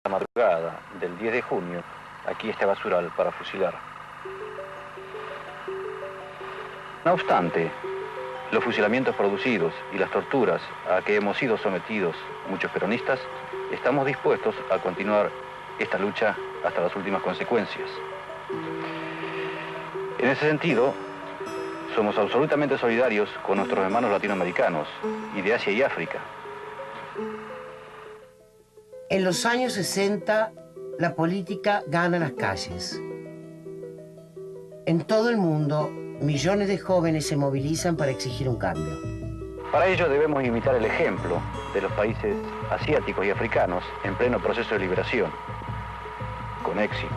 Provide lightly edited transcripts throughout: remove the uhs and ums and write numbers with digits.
La madrugada del 10 de junio, aquí este basural para fusilar. No obstante, los fusilamientos producidos y las torturas a que hemos sido sometidos muchos peronistas, estamos dispuestos a continuar esta lucha hasta las últimas consecuencias. En ese sentido, somos absolutamente solidarios con nuestros hermanos latinoamericanos y de Asia y África. En los años 60, la política gana las calles. En todo el mundo, millones de jóvenes se movilizan para exigir un cambio. Para ello debemos imitar el ejemplo de los países asiáticos y africanos en pleno proceso de liberación, con éxito.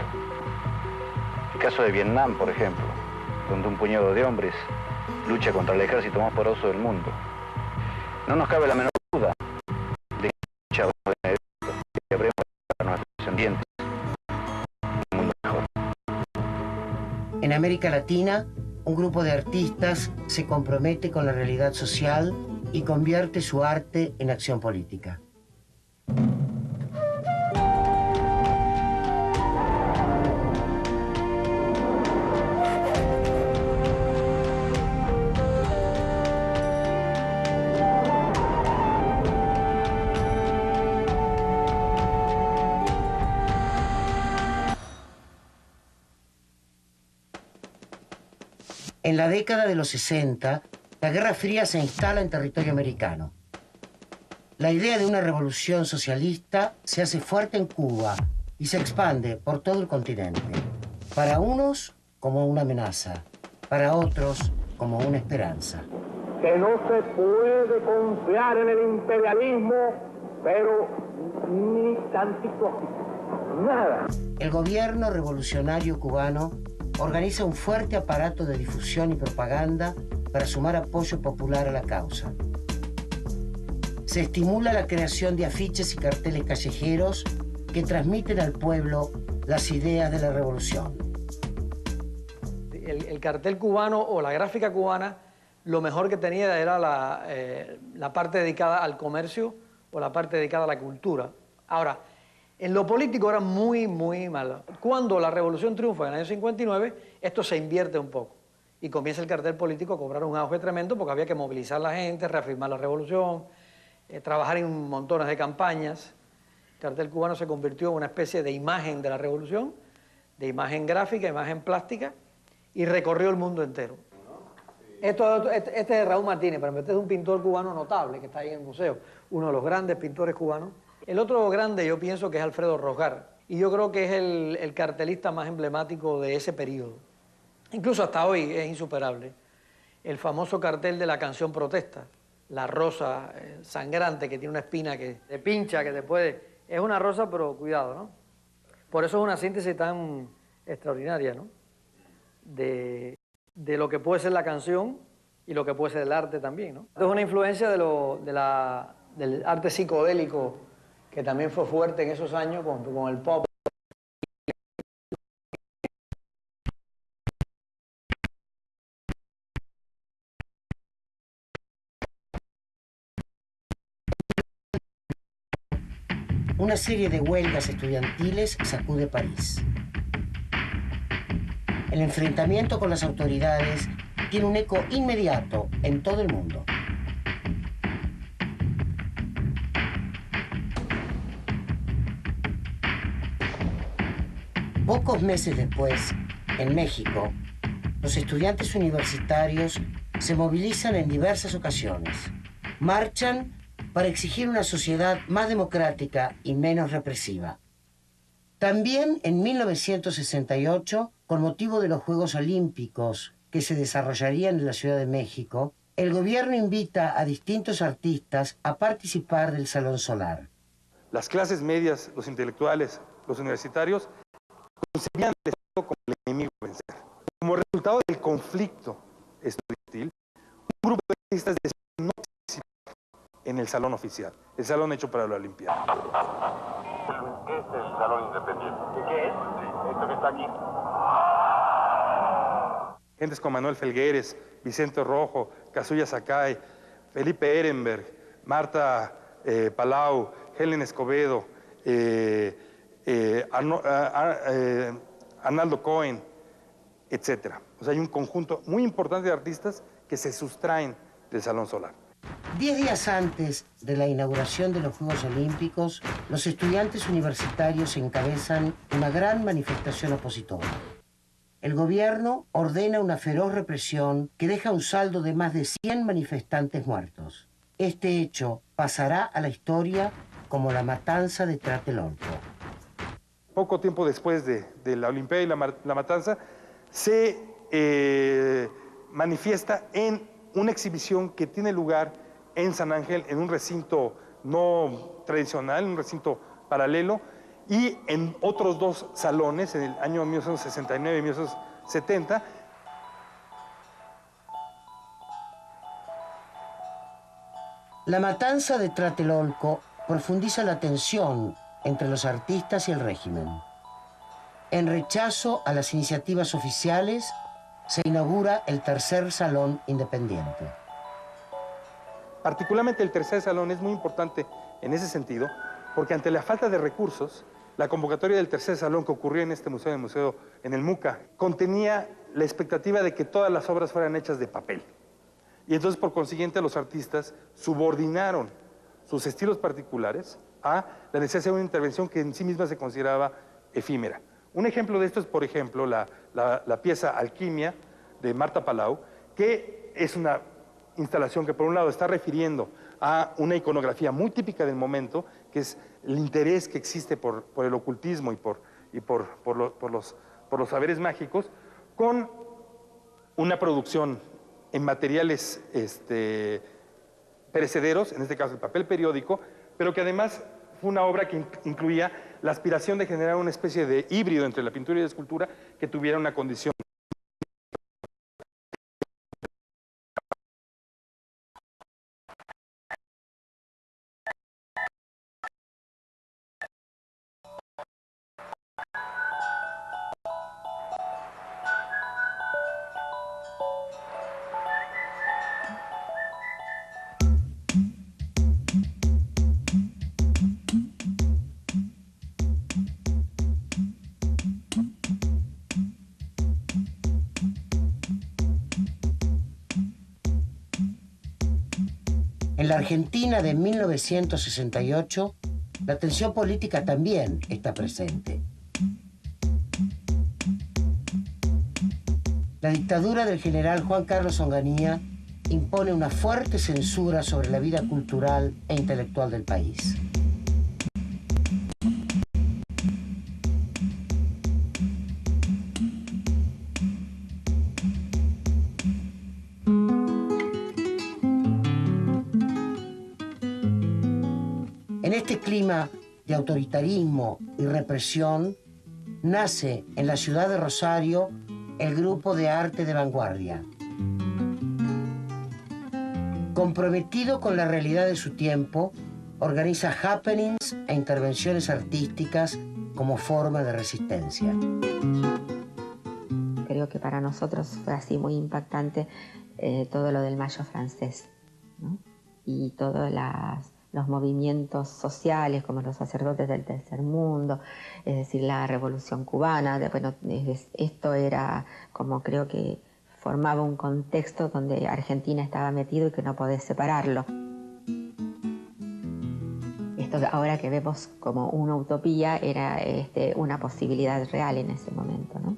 El caso de Vietnam, por ejemplo, donde un puñado de hombres lucha contra el ejército más poderoso del mundo. No nos cabe la menor duda de que lucha que habremos para nuestros descendientes un mundo mejor. En América Latina, un grupo de artistas se compromete con la realidad social y convierte su arte en acción política. En la década de los 60, la Guerra Fría se instala en territorio americano. La idea de una revolución socialista se hace fuerte en Cuba y se expande por todo el continente. Para unos, como una amenaza. Para otros, como una esperanza. Que no se puede confiar en el imperialismo, pero ni tantito, nada. El gobierno revolucionario cubano organiza un fuerte aparato de difusión y propaganda para sumar apoyo popular a la causa. Se estimula la creación de afiches y carteles callejeros que transmiten al pueblo las ideas de la revolución. El cartel cubano o la gráfica cubana, lo mejor que tenía era la parte dedicada al comercio o la parte dedicada a la cultura. Ahora, en lo político era muy, muy malo. Cuando la revolución triunfa en el año 59, esto se invierte un poco y comienza el cartel político a cobrar un auge tremendo porque había que movilizar a la gente, reafirmar la revolución, trabajar en montones de campañas. El cartel cubano se convirtió en una especie de imagen de la revolución, de imagen gráfica, imagen plástica, y recorrió el mundo entero. Este es de Raúl Martínez, pero este es un pintor cubano notable que está ahí en el museo, uno de los grandes pintores cubanos. El otro grande yo pienso que es Alfredo Rosgar, y yo creo que es el cartelista más emblemático de ese periodo. Incluso hasta hoy es insuperable. El famoso cartel de la canción Protesta, la rosa sangrante que tiene una espina que te pincha, que te puede... Es una rosa, pero cuidado, ¿no? Por eso es una síntesis tan extraordinaria, ¿no? De lo que puede ser la canción y lo que puede ser el arte también, ¿no? Es una influencia del arte psicodélico que también fue fuerte en esos años con el pop. Una serie de huelgas estudiantiles sacude París. El enfrentamiento con las autoridades tiene un eco inmediato en todo el mundo. Pocos meses después, en México, los estudiantes universitarios se movilizan en diversas ocasiones. Marchan para exigir una sociedad más democrática y menos represiva. También en 1968, con motivo de los Juegos Olímpicos que se desarrollarían en la Ciudad de México, el gobierno invita a distintos artistas a participar del Salón Solar. Las clases medias, los intelectuales, los universitarios, concebían el Estado como el enemigo a vencer. Como resultado del conflicto estudiantil, un grupo de artistas decidió no participar en el salón oficial, el salón hecho para la Olimpiada. Este es el salón independiente. ¿Qué es? Esto que está aquí. Gentes como Manuel Felgueres, Vicente Rojo, Kazuya Sakai, Felipe Ehrenberg, Marta Palau, Helen Escobedo, Arnaldo Cohen, etc. O sea, hay un conjunto muy importante de artistas que se sustraen del Salón Solar. 10 días antes de la inauguración de los Juegos Olímpicos, los estudiantes universitarios encabezan una gran manifestación opositora. El gobierno ordena una feroz represión que deja un saldo de más de 100 manifestantes muertos. Este hecho pasará a la historia como la matanza de Tlatelolco. Poco tiempo después de la Olimpiada y la matanza, se manifiesta en una exhibición que tiene lugar en San Ángel, en un recinto no tradicional, un recinto paralelo, y en otros dos salones, en el año 1969 y 1970. La matanza de Tlatelolco profundiza la tensión entre los artistas y el régimen. En rechazo a las iniciativas oficiales, se inaugura el tercer salón independiente. Particularmente el tercer salón es muy importante en ese sentido, porque ante la falta de recursos, la convocatoria del tercer salón que ocurrió en este museo, en el MUCA, contenía la expectativa de que todas las obras fueran hechas de papel. Y entonces, por consiguiente, los artistas subordinaron sus estilos particulares a la necesidad de una intervención que en sí misma se consideraba efímera. Un ejemplo de esto es, por ejemplo, la pieza Alquimia de Marta Palau, que es una instalación que, por un lado, está refiriendo a una iconografía muy típica del momento, que es el interés que existe por el ocultismo y por los saberes mágicos, con una producción en materiales perecederos, en este caso el papel periódico, pero que además fue una obra que incluía la aspiración de generar una especie de híbrido entre la pintura y la escultura que tuviera una condición. En la Argentina de 1968, la tensión política también está presente. La dictadura del general Juan Carlos Onganía impone una fuerte censura sobre la vida cultural e intelectual del país. En este clima de autoritarismo y represión, nace en la ciudad de Rosario el Grupo de Arte de Vanguardia. Comprometido con la realidad de su tiempo, organiza happenings e intervenciones artísticas como forma de resistencia. Creo que para nosotros fue así muy impactante todo lo del Mayo francés, ¿no? Y todos los movimientos sociales, como los sacerdotes del tercer mundo, es decir, la Revolución Cubana. Bueno, esto era como, creo que formaba un contexto donde Argentina estaba metido y que no podés separarlo. Esto ahora que vemos como una utopía era una posibilidad real en ese momento, ¿no?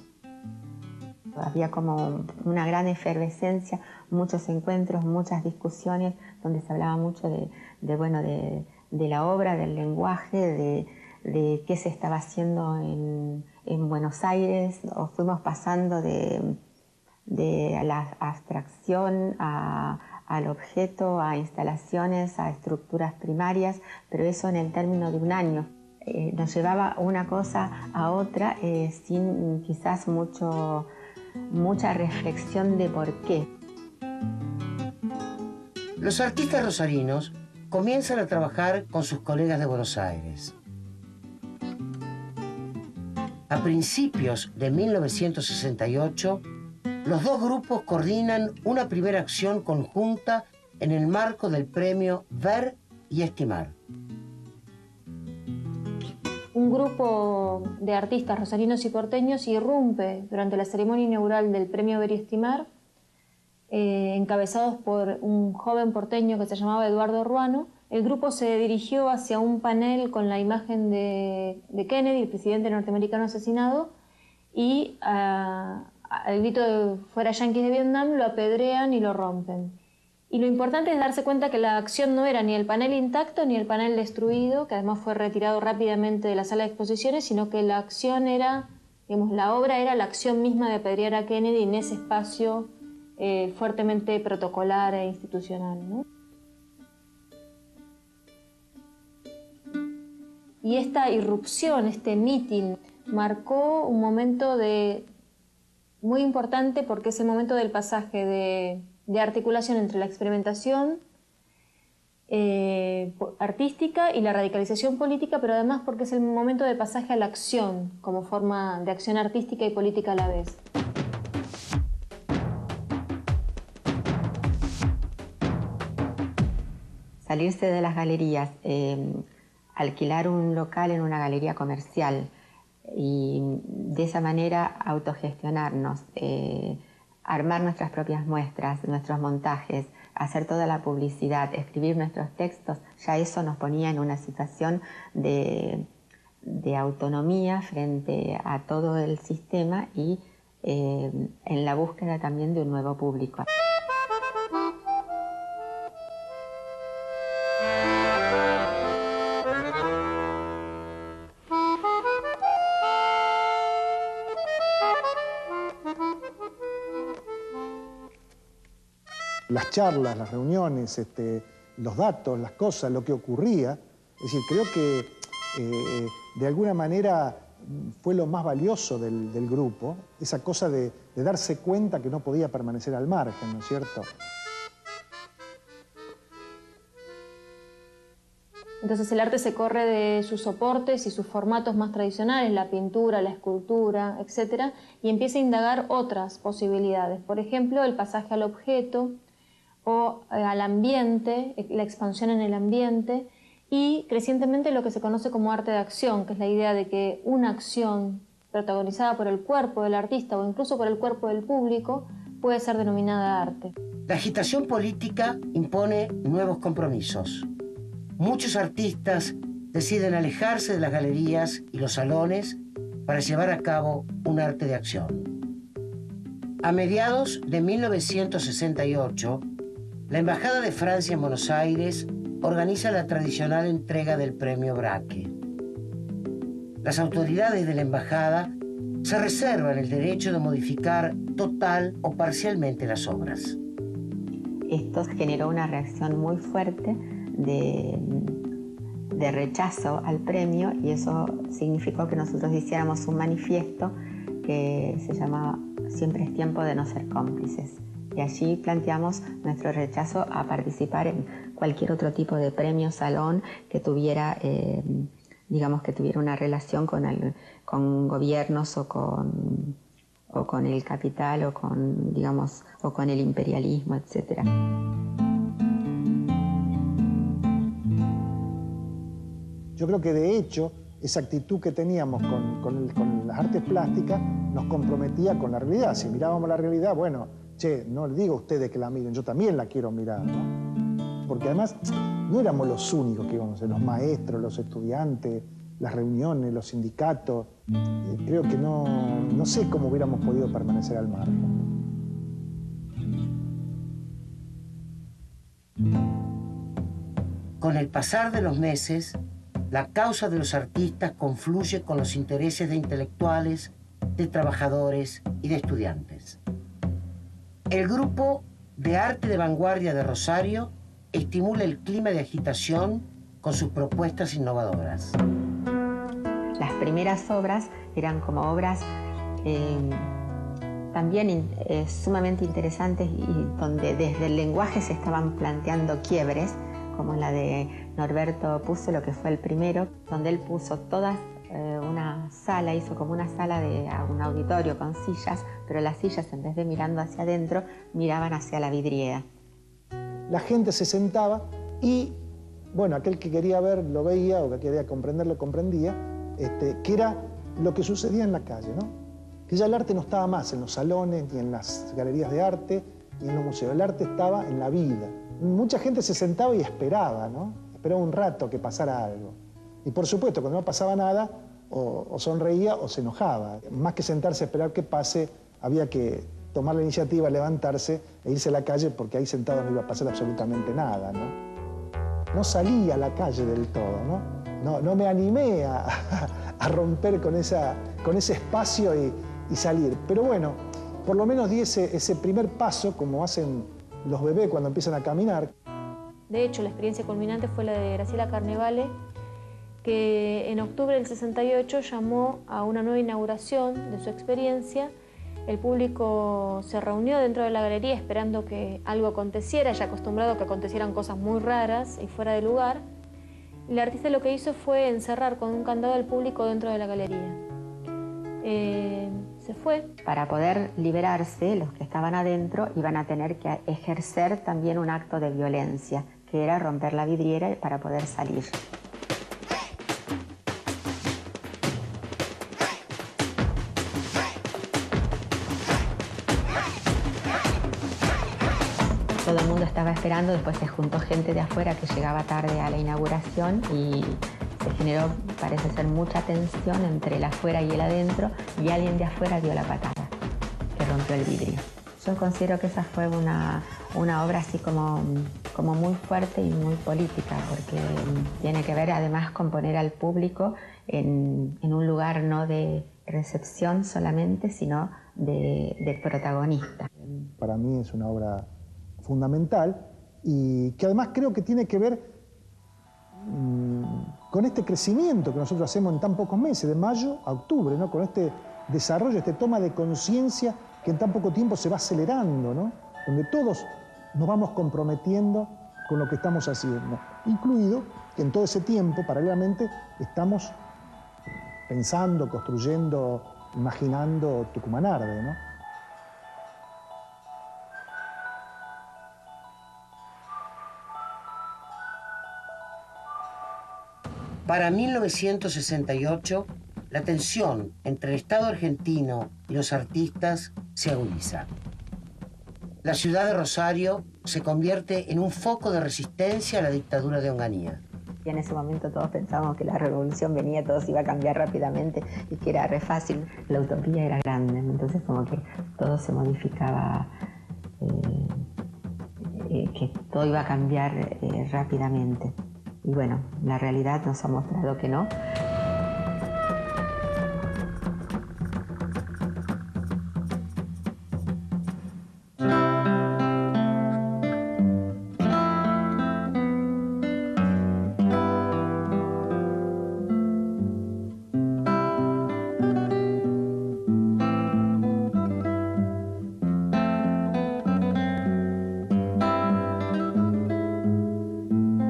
Había como una gran efervescencia, muchos encuentros, muchas discusiones, donde se hablaba mucho de la obra, del lenguaje, de qué se estaba haciendo en Buenos Aires. O fuimos pasando de la abstracción al objeto, a instalaciones, a estructuras primarias, pero eso en el término de un año. Nos llevaba una cosa a otra sin quizás mucha reflexión de por qué. Los artistas rosarinos comienzan a trabajar con sus colegas de Buenos Aires. A principios de 1968, los dos grupos coordinan una primera acción conjunta en el marco del premio Ver y Estimar. Un un grupo de artistas rosarinos y porteños irrumpe durante la ceremonia inaugural del Premio Beriestimar, encabezados por un joven porteño que se llamaba Eduardo Ruano. El grupo se dirigió hacia un panel con la imagen de Kennedy, el presidente norteamericano asesinado, y al grito de "fuera yanquis de Vietnam" lo apedrean y lo rompen. Y lo importante es darse cuenta que la acción no era ni el panel intacto ni el panel destruido, que además fue retirado rápidamente de la sala de exposiciones, sino que la acción era, digamos, la obra era la acción misma de apedrear a Kennedy en ese espacio fuertemente protocolar e institucional, ¿no? Y esta irrupción, este mitin, marcó un momento muy importante, porque es el momento del pasaje de articulación entre la experimentación artística y la radicalización política, pero además porque es el momento de pasaje a la acción, como forma de acción artística y política a la vez. Salirse de las galerías, alquilar un local en una galería comercial y de esa manera autogestionarnos, armar nuestras propias muestras, nuestros montajes, hacer toda la publicidad, escribir nuestros textos, ya eso nos ponía en una situación de autonomía frente a todo el sistema y en la búsqueda también de un nuevo público. Las charlas, las reuniones, los datos, las cosas, lo que ocurría. Es decir, creo que de alguna manera fue lo más valioso del grupo, esa cosa de darse cuenta que no podía permanecer al margen, ¿no es cierto? Entonces el arte se corre de sus soportes y sus formatos más tradicionales, la pintura, la escultura, etc., y empieza a indagar otras posibilidades. Por ejemplo, el pasaje al objeto, o al ambiente, la expansión en el ambiente, y crecientemente lo que se conoce como arte de acción, que es la idea de que una acción protagonizada por el cuerpo del artista o incluso por el cuerpo del público puede ser denominada arte. La agitación política impone nuevos compromisos. Muchos artistas deciden alejarse de las galerías y los salones para llevar a cabo un arte de acción. A mediados de 1968, la Embajada de Francia en Buenos Aires organiza la tradicional entrega del Premio Braque. Las autoridades de la Embajada se reservan el derecho de modificar total o parcialmente las obras. Esto generó una reacción muy fuerte de rechazo al premio, y eso significó que nosotros hiciéramos un manifiesto que se llamaba "Siempre es tiempo de no ser cómplices". Y allí planteamos nuestro rechazo a participar en cualquier otro tipo de premio, salón, que tuviera, digamos, que tuviera una relación con gobiernos o con el capital o con, digamos, o con el imperialismo, etc. Yo creo que de hecho esa actitud que teníamos con las artes plásticas nos comprometía con la realidad. Si mirábamos la realidad, bueno, che, no le digo a ustedes que la miren, yo también la quiero mirar, ¿no? Porque además no éramos los únicos que íbamos a ser, los maestros, los estudiantes, las reuniones, los sindicatos. Creo que no sé cómo hubiéramos podido permanecer al margen. Con el pasar de los meses, la causa de los artistas confluye con los intereses de intelectuales, de trabajadores y de estudiantes. El grupo de arte de vanguardia de Rosario estimula el clima de agitación con sus propuestas innovadoras. Las primeras obras eran como obras también sumamente interesantes y donde desde el lenguaje se estaban planteando quiebres, como la de Norberto Puzo, lo que fue el primero, donde él puso todas una sala, hizo como una sala de un auditorio con sillas, pero las sillas, en vez de mirando hacia adentro, miraban hacia la vidriera. La gente se sentaba y, bueno, aquel que quería ver lo veía, o que quería comprender lo comprendía, que era lo que sucedía en la calle, ¿no? Que ya el arte no estaba más en los salones, ni en las galerías de arte, ni en los museos. El arte estaba en la vida. Mucha gente se sentaba y esperaba, ¿no? Esperaba un rato que pasara algo. Y por supuesto, cuando no pasaba nada, o sonreía o se enojaba. Más que sentarse a esperar que pase, había que tomar la iniciativa, levantarse e irse a la calle, porque ahí sentado no iba a pasar absolutamente nada, ¿no? No salí a la calle del todo, ¿no? No me animé a romper con ese espacio y salir. Pero bueno, por lo menos di ese primer paso, como hacen los bebés cuando empiezan a caminar. De hecho, la experiencia culminante fue la de Graciela Carnevale, que en octubre del 68 llamó a una nueva inauguración de su experiencia. El público se reunió dentro de la galería esperando que algo aconteciera, ya acostumbrado a que acontecieran cosas muy raras y fuera de lugar. Y la artista lo que hizo fue encerrar con un candado al público dentro de la galería. Se fue. Para poder liberarse, los que estaban adentro iban a tener que ejercer también un acto de violencia, que era romper la vidriera para poder salir. Todo el mundo estaba esperando, después se juntó gente de afuera que llegaba tarde a la inauguración y se generó, parece ser, mucha tensión entre el afuera y el adentro, y alguien de afuera dio la patada, que rompió el vidrio. Yo considero que esa fue una obra así como muy fuerte y muy política, porque tiene que ver además con poner al público en un lugar no de recepción solamente, sino de protagonista. Para mí es una obra fundamental y que además creo que tiene que ver con este crecimiento que nosotros hacemos en tan pocos meses, de mayo a octubre, ¿no? Con este desarrollo, esta toma de conciencia que en tan poco tiempo se va acelerando, ¿no? Donde todos nos vamos comprometiendo con lo que estamos haciendo, incluido que en todo ese tiempo, paralelamente, estamos pensando, construyendo, imaginando Tucumán Arde, ¿no? Para 1968, la tensión entre el Estado argentino y los artistas se agudiza. La ciudad de Rosario se convierte en un foco de resistencia a la dictadura de Onganía. Y en ese momento todos pensábamos que la revolución venía, todo se iba a cambiar rápidamente y que era re fácil. La utopía era grande, entonces como que todo se modificaba, que todo iba a cambiar rápidamente. Y bueno, la realidad nos ha mostrado que no.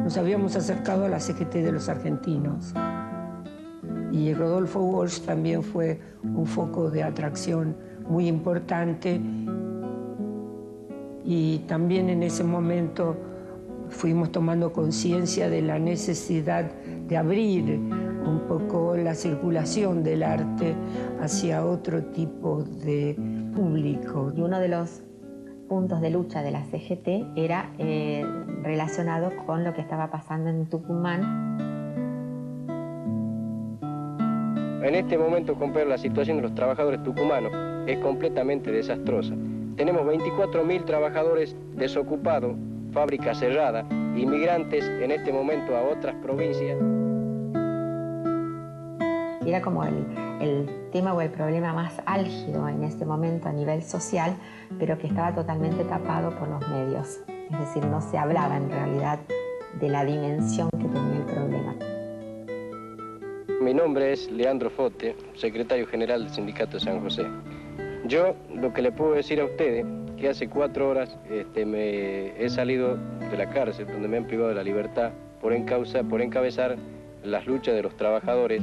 Nos habíamos acercado a la CGT de los argentinos y Rodolfo Walsh también fue un foco de atracción muy importante, y también en ese momento fuimos tomando conciencia de la necesidad de abrir un poco la circulación del arte hacia otro tipo de público. Y uno de los puntos de lucha de la CGT era relacionado con lo que estaba pasando en Tucumán. En este momento, comparar la situación de los trabajadores tucumanos es completamente desastrosa. Tenemos 24.000 trabajadores desocupados, fábricas cerradas, inmigrantes en este momento a otras provincias. Era como el tema o el problema más álgido en este momento a nivel social, pero que estaba totalmente tapado por los medios. Es decir, no se hablaba en realidad de la dimensión que tenía el problema. Mi nombre es Leandro Fote, secretario general del Sindicato de San José. Yo lo que le puedo decir a ustedes, que hace 4 horas me he salido de la cárcel, donde me han privado de la libertad por encabezar las luchas de los trabajadores.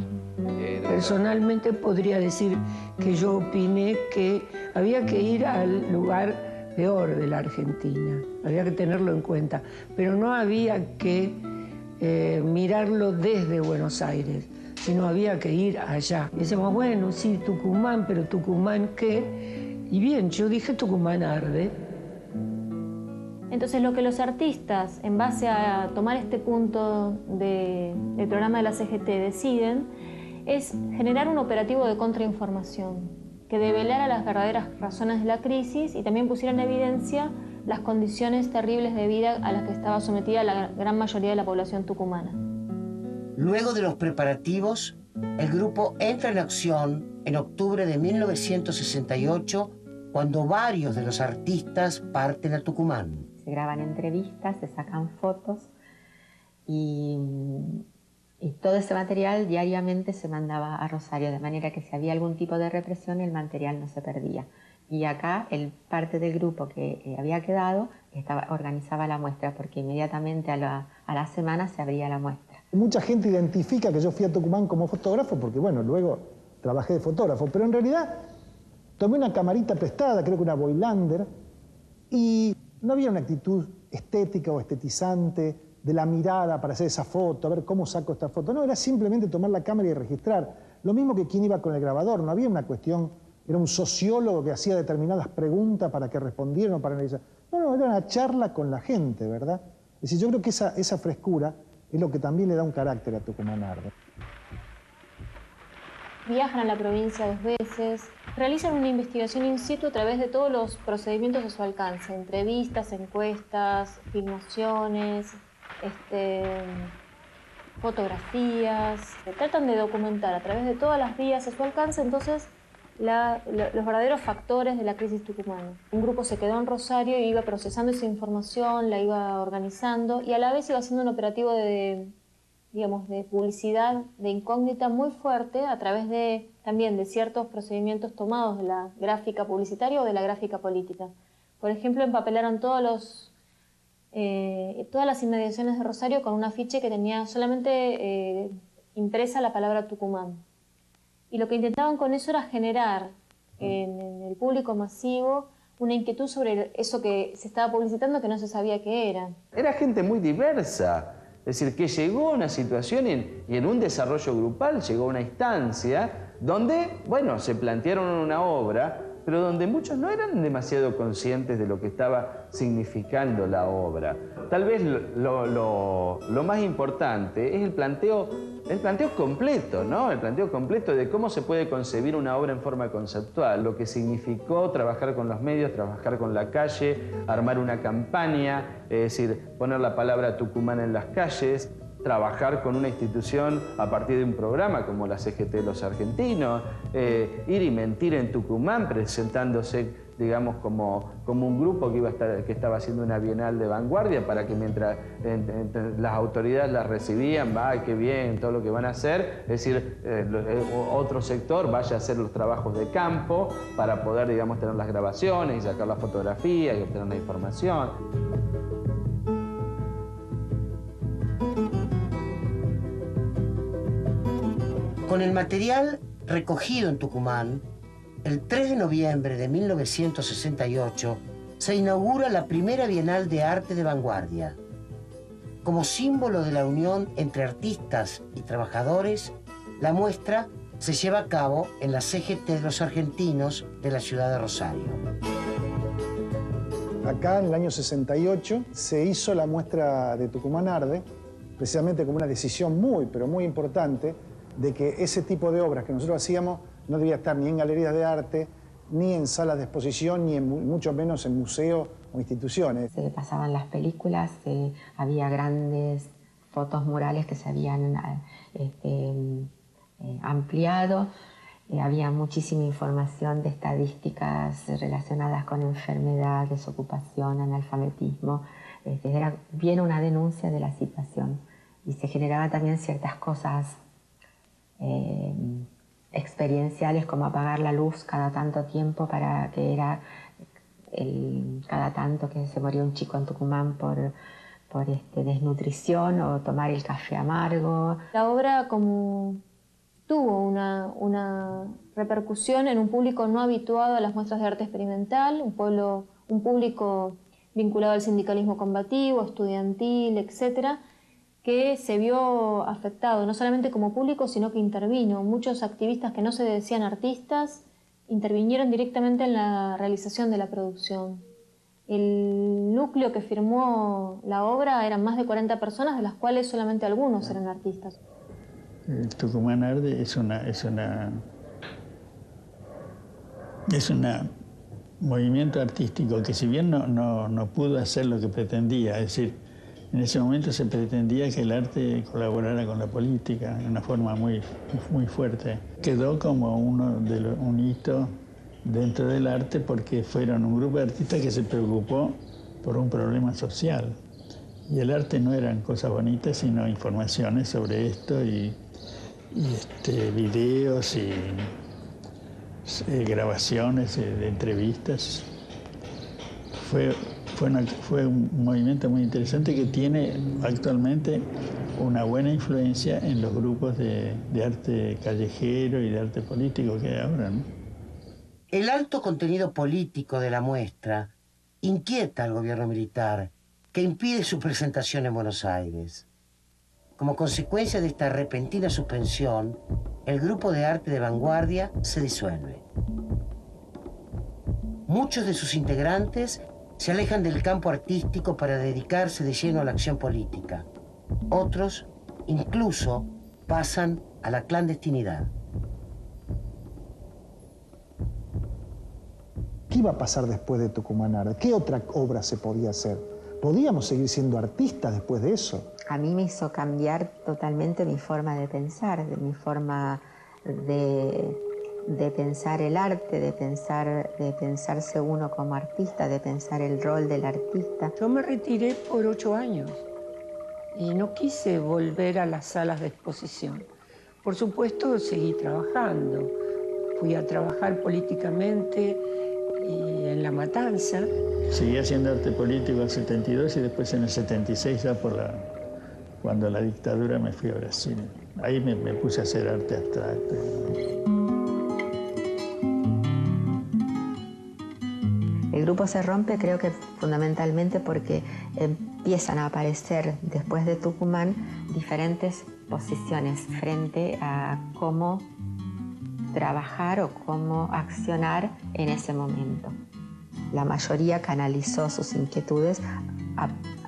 Personalmente podría decir que yo opiné que había que ir al lugar peor de la Argentina, había que tenerlo en cuenta, pero no había que mirarlo desde Buenos Aires, sino había que ir allá. Y decíamos, bueno, sí, Tucumán, pero ¿Tucumán qué? Y bien, yo dije Tucumán arde. Entonces lo que los artistas, en base a tomar este punto del programa de la CGT, deciden es generar un operativo de contrainformación que develara las verdaderas razones de la crisis y también pusiera en evidencia las condiciones terribles de vida a las que estaba sometida la gran mayoría de la población tucumana. Luego de los preparativos, el grupo entra en acción en octubre de 1968, cuando varios de los artistas parten a Tucumán. Se graban entrevistas, se sacan fotos y todo ese material diariamente se mandaba a Rosario, de manera que si había algún tipo de represión el material no se perdía. Y acá parte del grupo que había quedado organizaba la muestra, porque inmediatamente a la semana se abría la muestra. Mucha gente identifica que yo fui a Tucumán como fotógrafo porque, bueno, luego trabajé de fotógrafo, pero en realidad tomé una camarita prestada, creo que una Voigtlander, y no había una actitud estética o estetizante de la mirada para hacer esa foto, a ver cómo saco esta foto. No, era simplemente tomar la cámara y registrar. Lo mismo que quien iba con el grabador, no había una cuestión, era un sociólogo que hacía determinadas preguntas para que respondieran o para analizar. No, era una charla con la gente, ¿verdad? Es decir, yo creo que esa frescura es lo que también le da un carácter a Tucumán Arde. Viajan a la provincia 2 veces, realizan una investigación in situ a través de todos los procedimientos a su alcance, entrevistas, encuestas, filmaciones, fotografías, tratan de documentar a través de todas las vías a su alcance entonces los verdaderos factores de la crisis tucumana. Un grupo se quedó en Rosario y iba procesando esa información, la iba organizando y a la vez iba haciendo un operativo de publicidad, de incógnita muy fuerte a través también de ciertos procedimientos tomados de la gráfica publicitaria o de la gráfica política. Por ejemplo, empapelaron todas las inmediaciones de Rosario con un afiche que tenía solamente impresa la palabra Tucumán. Y lo que intentaban con eso era generar en el público masivo una inquietud sobre eso que se estaba publicitando que no se sabía qué era. Era gente muy diversa, es decir, que llegó a una situación y en un desarrollo grupal llegó a una instancia donde, bueno, se plantearon una obra, pero donde muchos no eran demasiado conscientes de lo que estaba significando la obra. Tal vez lo más importante es el planteo completo, ¿no? El planteo completo de cómo se puede concebir una obra en forma conceptual, lo que significó trabajar con los medios, trabajar con la calle, armar una campaña, es decir, poner la palabra Tucumán en las calles, trabajar con una institución a partir de un programa como la CGT de los Argentinos, ir y mentir en Tucumán presentándose, digamos, como un grupo que estaba haciendo una bienal de vanguardia para que mientras las autoridades las recibían, ¡ay, qué bien, todo lo que van a hacer! Es decir, otro sector vaya a hacer los trabajos de campo para poder, digamos, tener las grabaciones y sacar las fotografías y obtener la información. Con el material recogido en Tucumán, el 3 de noviembre de 1968 se inaugura la primera Bienal de Arte de Vanguardia. Como símbolo de la unión entre artistas y trabajadores, la muestra se lleva a cabo en la CGT de los Argentinos de la ciudad de Rosario. Acá, en el año 68, se hizo la muestra de Tucumán Arde, precisamente como una decisión pero muy importante, de que ese tipo de obras que nosotros hacíamos no debía estar ni en galerías de arte, ni en salas de exposición, ni mucho menos en museos o instituciones. Se pasaban las películas, había grandes fotos murales que se habían ampliado, había muchísima información de estadísticas relacionadas con enfermedad, desocupación, analfabetismo. Era bien una denuncia de la situación y se generaban también ciertas cosas experienciales como apagar la luz cada tanto tiempo para que era cada tanto que se moría un chico en Tucumán por desnutrición o tomar el café amargo. La obra como tuvo una repercusión en un público no habituado a las muestras de arte experimental, un público vinculado al sindicalismo combativo, estudiantil, etc. que se vio afectado, no solamente como público, sino que intervino. Muchos activistas que no se decían artistas intervinieron directamente en la realización de la producción. El núcleo que firmó la obra eran más de 40 personas, de las cuales solamente algunos eran artistas. El Tucumán Arde es un movimiento artístico que, si bien no pudo hacer lo que pretendía, es decir, en ese momento se pretendía que el arte colaborara con la política de una forma muy fuerte. Quedó como un hito dentro del arte porque fueron un grupo de artistas que se preocupó por un problema social. Y el arte no eran cosas bonitas, sino informaciones sobre esto y videos y grabaciones de entrevistas. Fue un movimiento muy interesante que tiene actualmente una buena influencia en los grupos de arte callejero y de arte político que hay ahora, ¿no? El alto contenido político de la muestra inquieta al gobierno militar, que impide su presentación en Buenos Aires. Como consecuencia de esta repentina suspensión, el grupo de arte de vanguardia se disuelve. Muchos de sus integrantes se alejan del campo artístico para dedicarse de lleno a la acción política. Otros, incluso, pasan a la clandestinidad. ¿Qué iba a pasar después de Tucumán Arde? ¿Qué otra obra se podía hacer? ¿Podíamos seguir siendo artistas después de eso? A mí me hizo cambiar totalmente mi forma de pensar, mi forma de pensar el arte, de pensarse uno como artista, de pensar el rol del artista. Yo me retiré por 8 años y no quise volver a las salas de exposición. Por supuesto, seguí trabajando. Fui a trabajar políticamente y en La Matanza. Seguí haciendo arte político en el 72 y después en el 76, ya cuando la dictadura, me fui a Brasil. Ahí me puse a hacer arte abstracto. El grupo se rompe, creo que fundamentalmente porque empiezan a aparecer después de Tucumán diferentes posiciones frente a cómo trabajar o cómo accionar en ese momento. La mayoría canalizó sus inquietudes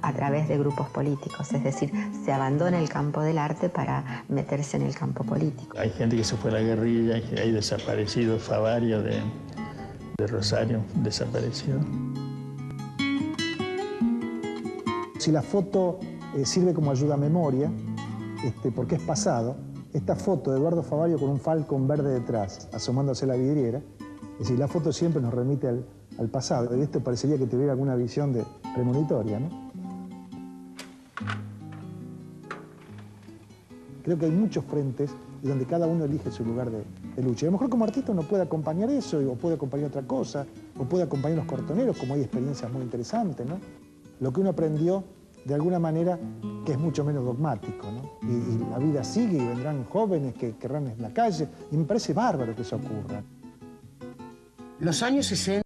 a través de grupos políticos, es decir, se abandona el campo del arte para meterse en el campo político. Hay gente que se fue a la guerrilla, hay desaparecidos, Favario de Rosario, desaparecido. Si la foto sirve como ayuda a memoria, porque es pasado, esta foto de Eduardo Favario con un falcón verde detrás, asomándose a la vidriera, es decir, la foto siempre nos remite al pasado, y esto parecería que tuviera alguna visión premonitoria, ¿no? Creo que hay muchos frentes y donde cada uno elige su lugar de lucha. Y a lo mejor como artista uno puede acompañar eso, o puede acompañar otra cosa, o puede acompañar los cortoneros, como hay experiencias muy interesantes, ¿no? Lo que uno aprendió, de alguna manera, que es mucho menos dogmático, ¿no? Y la vida sigue y vendrán jóvenes que querrán en la calle, y me parece bárbaro que eso ocurra. Los años 60